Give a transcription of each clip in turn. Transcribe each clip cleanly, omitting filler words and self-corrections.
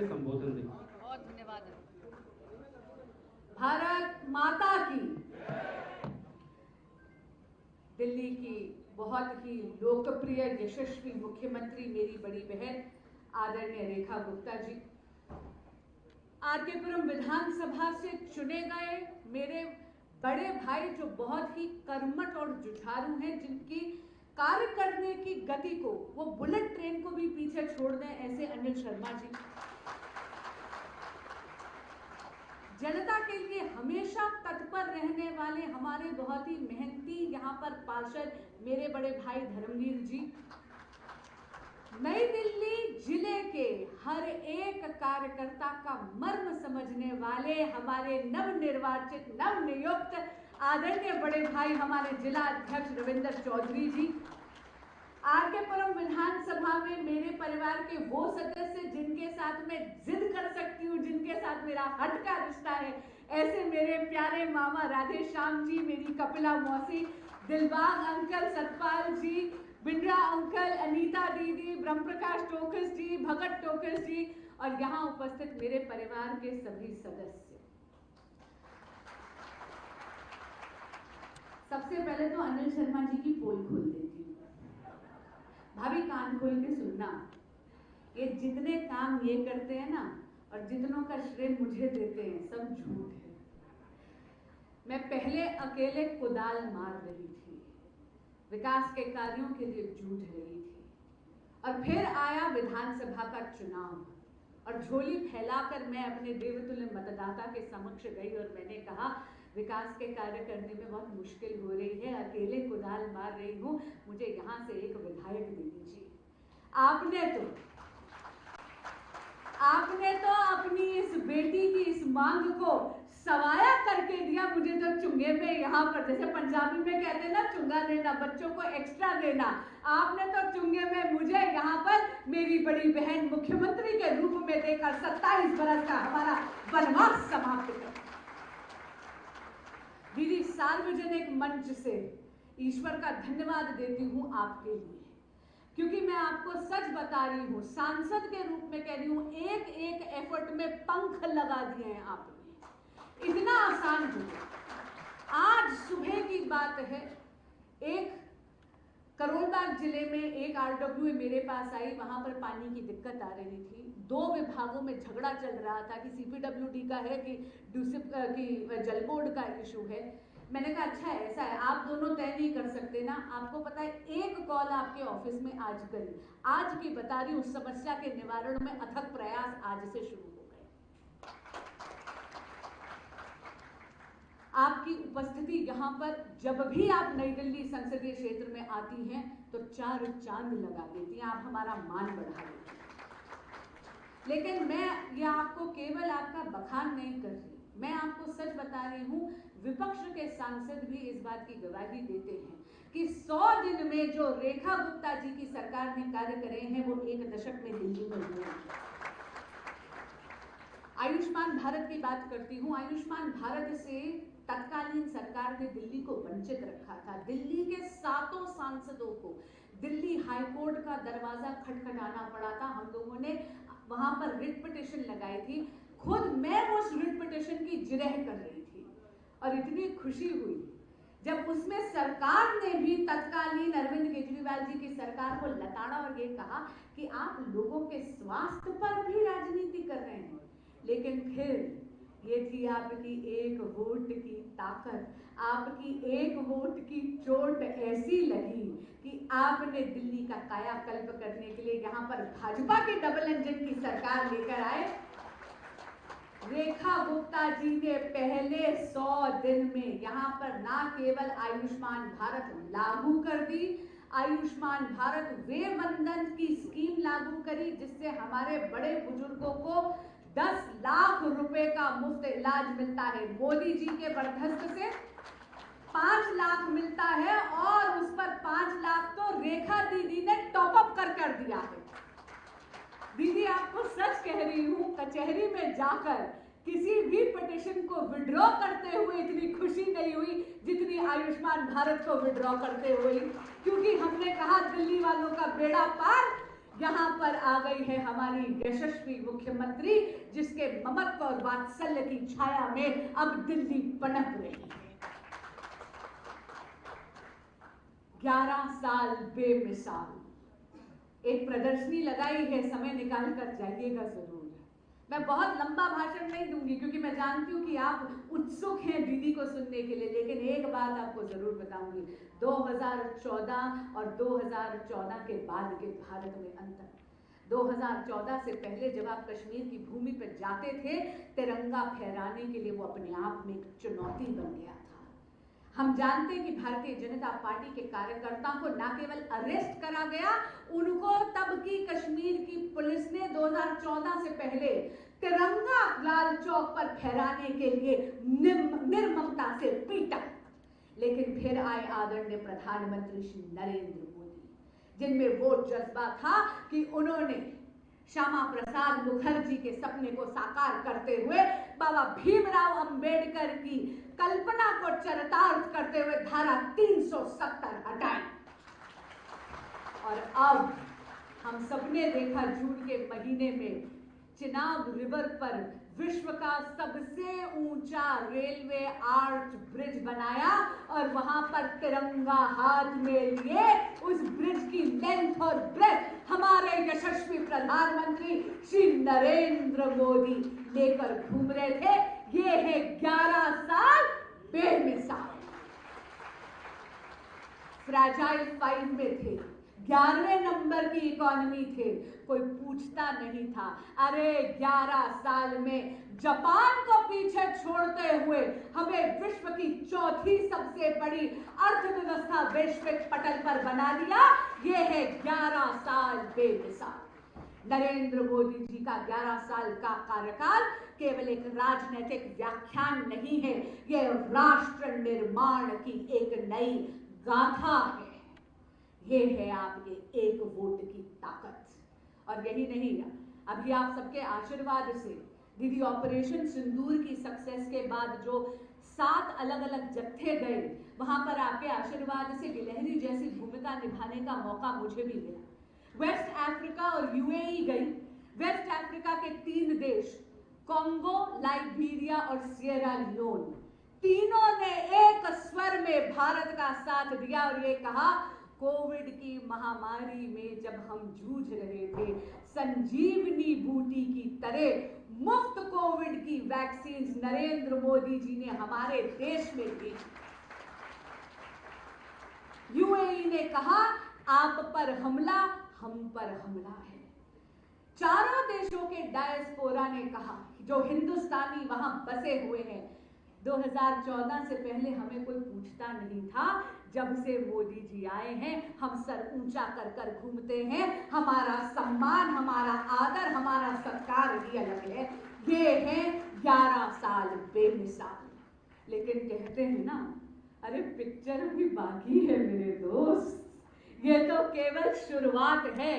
संबोधन दें। बहुत धन्यवाद। भारत माता की। दिल्ली की बहुत ही लोकप्रिय यशस्वी मुख्यमंत्री मेरी बड़ी बहन आदरणीय रेखा गुप्ता जी, आरकेपुरम विधानसभा से चुने गए मेरे बड़े भाई जो बहुत ही कर्मठ और जुझारू हैं, जिनकी कार्य करने की गति को वो बुलेट ट्रेन को भी पीछे छोड़ दें, ऐसे अनिल शर्मा जी, जनता के लिए हमेशा तत्पर रहने वाले हमारे बहुत ही मेहनती यहाँ पर पार्षद मेरे बड़े भाई धर्मवीर जी, नई दिल्ली जिले के हर एक कार्यकर्ता का मर्म समझने वाले हमारे नवनिर्वाचित नवनियुक्त आदरणीय बड़े भाई हमारे जिला अध्यक्ष रविंद्र चौधरी जी, आरकेपुरम विधानसभा में मेरे परिवार के वो सदस्य जिनके साथ मैं जिद कर सकती हूँ, जिनके साथ मेरा हट का रिश्ता है, ऐसे मेरे प्यारे मामा राधे श्याम जी, मेरी कपिला मौसी, दिलबाग अंकल, सतपाल जी, बिंद्रा अंकल, अनीता दीदी, ब्रह्मप्रकाश टोकस जी, भगत टोकस जी और यहाँ उपस्थित मेरे परिवार के सभी सदस्य। सबसे पहले तो अनिल शर्मा जी की पोल खोल देती हूँ। भाभी कान खोल के सुनना, ये जितने काम ये करते हैं ना और जितनों का श्रेय मुझे देते हैं, सब झूठ है। मैं पहले अकेले कुदाल मार रही थी, विकास के कार्यों के लिए जूझ रही थी, और फिर आया विधानसभा का चुनाव और झोली फैलाकर मैं अपने देवतुल्य मतदाता के समक्ष गई और मैंने कहा विकास के कार्य करने में बहुत मुश्किल हो रही है, अकेले कुदाल मार रही हूँ, मुझे यहाँ से एक विधायक दे दीजिए। आपने तो अपनी इस बेटी की इस मांग को सवाया करके दिया। मुझे तो चुंगे में यहाँ पर, जैसे पंजाबी में कहते हैं ना, चुंगा देना, बच्चों को एक्स्ट्रा देना, आपने तो चुंगे में मुझे यहाँ पर मेरी बड़ी बहन मुख्यमंत्री के रूप में देकर 27 बरस का हमारा वनवास समाप्त कर। दीदी, सार्वजनिक मंच से ईश्वर का धन्यवाद देती हूँ आपके लिए, क्योंकि मैं आपको सच बता रही हूँ, सांसद के रूप में कह रही हूँ, एक एक एफर्ट में पंख लगा दिए हैं आपने, इतना आसान हो गया। आज सुबह की बात है, एक करोलबाग जिले में एक आरडब्ल्यू मेरे पास आई, वहां पर पानी की दिक्कत आ रही थी, 2 विभागों में झगड़ा चल रहा था कि सीपीडब्ल्यूडी का है कि जल बोर्ड का इशू है। मैंने कहा अच्छा ऐसा है, आप दोनों तय नहीं कर सकते ना, आपको पता है एक कॉल आपके ऑफिस में आज करी, आज की बता रही हूँ, समस्या के निवारण में अथक प्रयास आज से शुरू हो गए। आपकी उपस्थिति यहाँ पर जब भी आप नई दिल्ली संसदीय क्षेत्र में आती हैं तो 4 चांद लगा देती हैं, आप हमारा मान बढ़ा देती हैं। लेकिन मैं ये आपको केवल आपका बखान नहीं कर रही, मैं आपको सच बता रही हूँ, विपक्ष के सांसद भी इस बात की गवाही देते हैं कि 100 दिन में जो रेखा गुप्ता जी की सरकार ने कार्य करे हैं वो 1 दशक में दिल्ली में हुए हैं। आयुष्मान भारत की बात करती हूँ। आयुष्मान भारत से तत्कालीन सरकार ने दिल्ली को वंचित रखा था। दिल्ली के 7 सांसदों को दिल्ली हाईकोर्ट का दरवाजा खटखटाना पड़ा था। हम लोगों ने वहां पर रिट पिटिशन लगाई थी, खुद मैं उस रिट पिटिशन की जिरह कर रही थी और इतनी खुशी हुई जब उसमें सरकार ने भी तत्कालीन अरविंद केजरीवाल जी की सरकार को लताड़ा और ये कहा कि आप लोगों के स्वास्थ्य पर भी राजनीति कर रहे हैं। लेकिन फिर ये थी आपकी एक वोट की ताकत, आपकी एक वोट की चोट ऐसी लगी कि आपने दिल्ली का कायाकल्प करने के लिए यहाँ पर भाजपा के डबल इंजन की सरकार लेकर आए। रेखा गुप्ता जी ने पहले 100 दिन में यहाँ पर ना केवल आयुष्मान भारत लागू कर दी, आयुष्मान भारत वे वंदन की स्कीम लागू करी जिससे हमारे बड़े बुजुर्गों को 10 लाख रुपए का मुफ्त इलाज मिलता है। मोदी जी के बरदस्त से 5 लाख मिलता है और उस पर 5 लाख तो रेखा दीदी ने टॉप अप कर दिया है। दीदी आपको सच कह रही हूँ, कचहरी में जाकर किसी भी पिटिशन को विड्रॉ करते हुए इतनी खुशी नहीं हुई जितनी आयुष्मान भारत को विड्रॉ करते हुए, क्योंकि हमने कहा दिल्ली वालों का बेड़ा पार, यहाँ पर आ गई है हमारी यशस्वी मुख्यमंत्री, जिसके ममत्व और वात्सल्य की छाया में अब दिल्ली पनप रही है। 11 साल बेमिसाल। एक प्रदर्शनी लगाई है, समय निकाल कर जाइएगा जरूर। मैं बहुत लंबा भाषण नहीं दूंगी क्योंकि मैं जानती हूँ कि आप उत्सुक हैं दीदी को सुनने के लिए, लेकिन एक बात आपको जरूर बताऊंगी। 2014 और 2014 के बाद के भारत में अंतर। 2014 से पहले जब आप कश्मीर की भूमि पर जाते थे, तिरंगा फहराने के लिए वो अपने आप में एक चुनौती बन गया था। हम जानते हैं कि भारतीय जनता पार्टी के कार्यकर्ताओं को न केवल अरेस्ट करा गया, उनको तब की कश्मीर की पुलिस ने 2014 से पहले तिरंगा लाल चौक पर फहराने के लिए निर्ममता से पीटा। लेकिन फिर आए आदरणीय प्रधानमंत्री श्री नरेंद्र मोदी, जिनमें वो जज्बा था कि उन्होंने श्यामा प्रसाद मुखर्जी के सपने को साकार करते हुए बाबा भीमराव अंबेडकर की कल्पना को चरितार्थ करते हुए धारा 370 हटाई। और अब हम सबने देखा जून के महीने में चिनाब रिवर पर विश्व का सबसे ऊंचा रेलवे आर्च ब्रिज बनाया और वहां पर तिरंगा हाथ में लिए उस ब्रिज की लेंथ और ब्रेथ हमारे यशस्वी प्रधानमंत्री श्री नरेंद्र मोदी लेकर घूम रहे थे। ये है 11 साल बेमिसाल। फ्रैजाइल 5 में थे, 11वें नंबर की इकोनॉमी थे, कोई पूछता नहीं था। अरे 11 साल में जापान को पीछे छोड़ते हुए हमें विश्व की चौथी सबसे बड़ी अर्थव्यवस्था वैश्विक पटल पर बना दिया। ये है 11 साल बेमिसाल। नरेंद्र मोदी जी का 11 साल का कार्यकाल केवल एक राजनीतिक व्याख्यान नहीं है, यह राष्ट्र निर्माण की एक नई गाथा है। ये है आपके एक वोट की ताकत। और यही नहीं, अभी आप सबके आशीर्वाद से दीदी ऑपरेशन सिंदूर की सक्सेस के बाद जो 7 अलग अलग जत्थे गए, वहां पर आपके आशीर्वाद से गिलहरी जैसी भूमिका निभाने का मौका मुझे भी मिला। वेस्ट अफ्रीका और यूएई गई। वेस्ट अफ्रीका के 3 देश कॉन्गो, लाइबेरिया और सिएरा लियोन, तीनों ने एक स्वर में भारत का साथ दिया और ये कहा, कोविड की महामारी में जब हम जूझ रहे थे, संजीवनी बूटी की तरह मुफ्त कोविड की वैक्सीन नरेंद्र मोदी जी ने हमारे देश में दी। यूएई ने कहा, आप पर हमला हम पर हमला है। चारों देशों के डायस्पोरा ने कहा, जो हिंदुस्तानी वहां बसे हुए हैं, 2014 से पहले हमें कोई पूछता नहीं था, जब से मोदी जी आए हैं हम सर ऊंचा कर कर घूमते हैं। हमारा सम्मान, हमारा आदर, हमारा सत्कार ही अलग है। ये है 11 साल बेमिसाल। लेकिन कहते हैं ना, अरे पिक्चर भी बाकी है मेरे दोस्त, ये तो केवल शुरुआत है।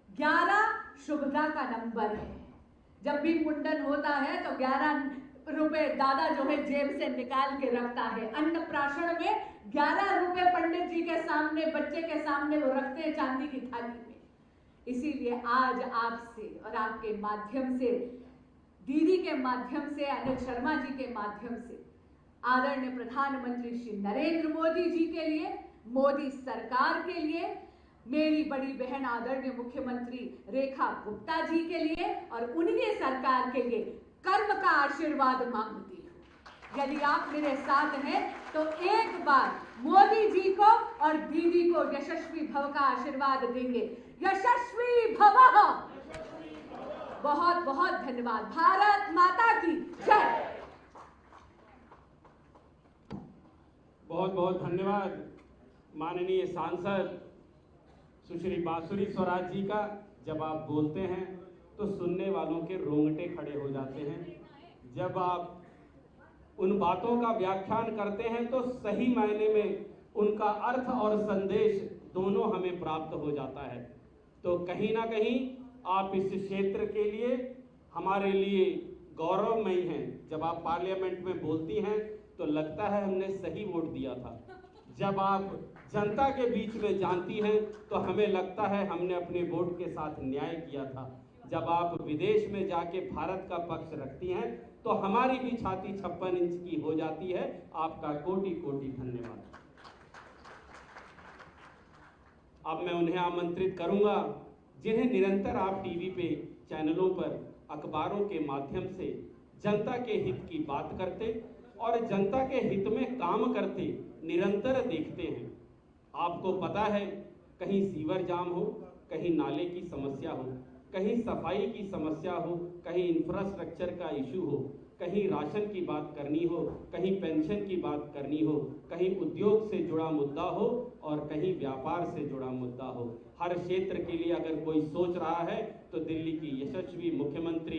11 शुभदा का नंबर है। जब भी मुंडन होता है तो 11 रुपए दादा जो है जेब से निकाल के रखता है। अन्नप्राशन में 11 रुपए पंडित जी के सामने, बच्चे के सामने वो रखते हैं चांदी की थाली में। इसीलिए आज आपसे और आपके माध्यम से, दीदी के माध्यम से, अनिल शर्मा जी के माध्यम से, आदरणीय प्रधानमंत्री श्री नरेंद्र मोदी जी के लिए, मोदी सरकार के लिए, मेरी बड़ी बहन आदरणीय मुख्यमंत्री रेखा गुप्ता जी के लिए और उनकी सरकार के लिए कर्म का आशीर्वाद मांगती हूं। यदि आप मेरे साथ हैं तो एक बार मोदी जी को और दीदी को यशस्वी भव का आशीर्वाद देंगे। यशस्वी भव। बहुत बहुत धन्यवाद। भारत माता की जय। बहुत बहुत धन्यवाद माननीय सांसद सुश्री बांसुरी स्वराज जी का। जब आप बोलते हैं तो सुनने वालों के रोंगटे खड़े हो जाते हैं। जब आप उन बातों का व्याख्यान करते हैं तो सही मायने में उनका अर्थ और संदेश दोनों हमें प्राप्त हो जाता है। तो कहीं ना कहीं आप इस क्षेत्र के लिए, हमारे लिए गौरवमयी हैं। जब आप पार्लियामेंट में बोलती हैं तो लगता है हमने सही वोट दिया था। जब आप जनता के बीच में जानती हैं, तो हमें लगता है हमने अपने वोट के साथ न्याय किया था। जब आप विदेश में जाके भारत का पक्ष रखती हैं तो हमारी भी छाती 56 इंच की हो जाती है। आपका कोटि कोटि धन्यवाद। अब मैं उन्हें आमंत्रित करूंगा जिन्हें निरंतर आप टीवी पे, चैनलों पर, अखबारों के माध्यम से जनता के हित की बात करते और जनता के हित में काम करते निरंतर देखते हैं। आपको पता है, कहीं सीवर जाम हो, कहीं नाले की समस्या हो, कहीं सफाई की समस्या हो, कहीं इंफ्रास्ट्रक्चर का इशू हो, कहीं राशन की बात करनी हो, कहीं पेंशन की बात करनी हो, कहीं उद्योग से जुड़ा मुद्दा हो और कहीं व्यापार से जुड़ा मुद्दा हो। हर क्षेत्र के लिए अगर कोई सोच रहा है तो दिल्ली की यशस्वी मुख्यमंत्री